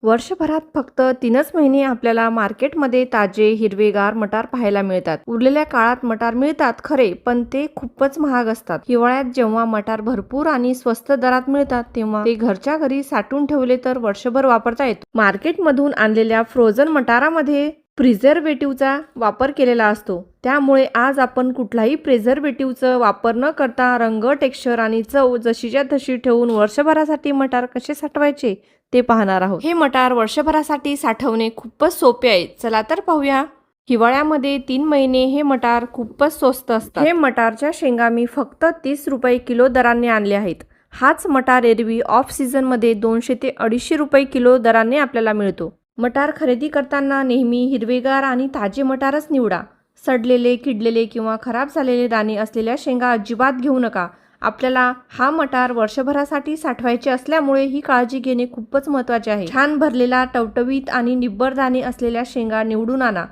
वर्षभरात फक्त 3च महिने आपल्याला मार्केटमध्ये ताजे हिरवेगार मटार पाहायला मिळतात. उरलेल्या काळात मटार मिळतात खरे, पण ते खूपच महाग असतात. हिवाळ्यात जेव्हा मटार भरपूर आणि स्वस्त दरात मिळतात तेव्हा ते घरच्या घरी साठवून ठेवले तर वर्षभर वापरता येतो. मार्केटमधून आणलेल्या फ्रोझन मटारामध्ये प्रिझर्वेटिव्हचा वापर केलेला असतो. त्यामुळे आज आपण कुठलाही प्रिझर्वेटिव्हचा वापर न करता रंग, टेक्स्चर आणि चव जशीच्या तशी ठेवून वर्षभरासाठी मटार कसे साठवायचे ते पाहणार आहोत. हे मटार वर्षभरासाठी साठवणे खूपच सोपे आहे. चला तर पाहूया. हिवाळ्यामध्ये 3 महिने हे मटार खूपच स्वस्त असतात. हे मटारच्या शेंगा मी फक्त 30 रुपये किलो दराने आणले आहेत. हाच मटार एरवी ऑफ सीझनमध्ये 200 ते 250 रुपये किलो दराने आपल्याला मिळतो. मटार खरेदी करताना नेहमी हिरवेगार आणि ताजे मटारच निवडा. सडलेले, किडलेले किंवा खराब झालेले दाणे असलेल्या शेंगा अजिबात घेऊ नका. आपल्याला हा मटार वर्षभरासाठी साठवायचे असल्यामुळे ही काळजी घेणे खूपच महत्त्वाचे आहे. छान भरलेला, टवटवीत आणि निब्बर दाणे असलेल्या शेंगा निवडून आणा.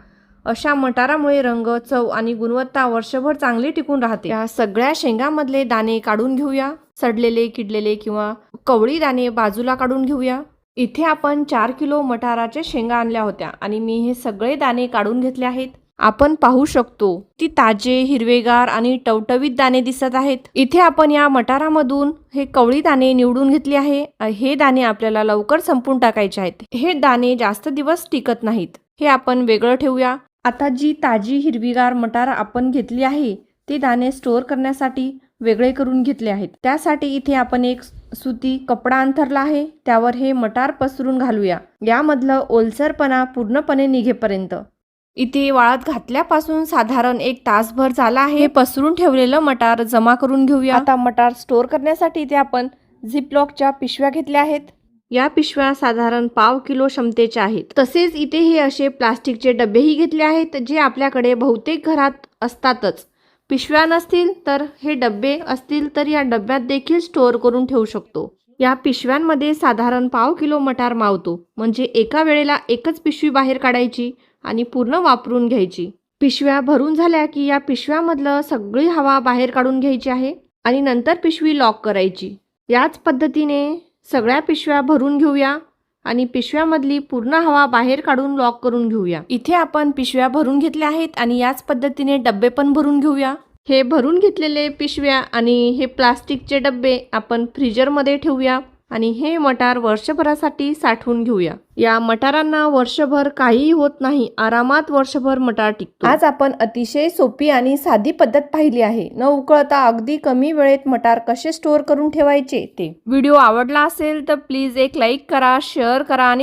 अशा मटारामुळे रंग, चव आणि गुणवत्ता वर्षभर चांगली टिकून राहते. या सगळ्या शेंगामधले दाणे काढून घेऊया. सडलेले, किडलेले किंवा कवळी दाणे बाजूला काढून घेऊया. इथे आपण 4 किलो मटाराच्या शेंगा आणल्या होत्या आणि मी हे सगळे दाणे काढून घेतले आहेत. आपण पाहू शकतो ती ताजे, हिरवेगार आणि टवटवीत दाणे दिसत आहेत. इथे आपण या मटारामधून हे कवळी दाणे निवडून घेतले आहे. हे दाणे आपल्याला लवकर संपून टाकायचे आहेत. हे दाणे जास्त दिवस टिकत नाहीत. हे आपण वेगळं ठेवूया. आता जी ताजी हिरवीगार मटार आपण घेतली आहे ते दाणे स्टोअर करण्यासाठी वेगळे करून घेतले आहेत. त्यासाठी इथे आपण एक सुती कपडा अंथरला आहे. त्यावर हे मटार पसरून घालूया. यामधलं ओलसरपणा पूर्णपणे निघेपर्यंत. इथे वाळत घातल्यापासून साधारण 1 तासभर झाला आहे. हे पसरून ठेवलेलं मटार जमा करून घेऊया. आता मटार स्टोअर करण्यासाठी इथे आपण झिपलॉकच्या पिशव्या घेतल्या आहेत. या पिशव्या साधारण 1/2 किलो क्षमतेच्या आहेत. तसेच इथे हे असे प्लास्टिकचे डबेही घेतले आहेत जे आपल्याकडे बहुतेक घरात असतातच. पिशव्या नसतील तर हे डबे असतील तर या डब्यात देखील स्टोअर करून ठेवू शकतो. या पिशव्यांमध्ये साधारण 1/2 किलो मटार मावतो. म्हणजे एका वेळेला एकच पिशवी बाहेर काढायची आणि पूर्ण वापरून घ्यायची. पिशव्या भरून झाल्या की या पिशव्यामधलं सगळी हवा बाहेर काढून घ्यायची आहे आणि नंतर पिशवी लॉक करायची. याच पद्धतीने सगळ्या पिशव्या भरून घेऊया आणि पिशव्यामधली पूर्ण हवा बाहेर काढून लॉक करून घेऊया. इथे आपण पिशव्या भरून घेतल्या आहेत आणि याच पद्धतीने डब्बे पण भरून घेऊया. हे भरून घेतलेले पिशव्या आणि हे प्लास्टिकचे डब्बे आपण फ्रीजरमध्ये ठेवूया आणि हे मटार वर्षभरासाठी साठवून घेऊया. या मटारांना वर्षभर काहीही होत नाही. आरामात वर्षभर मटार टिकतो. आज आपण अतिशय सोपी आणि साधी पद्धत पाहिली आहे. न उकळता अगदी कमी वेळेत मटार कसे स्टोअर करून ठेवायचे ते. व्हिडिओ आवडला असेल तर प्लीज एक लाईक करा, शेअर करा आणि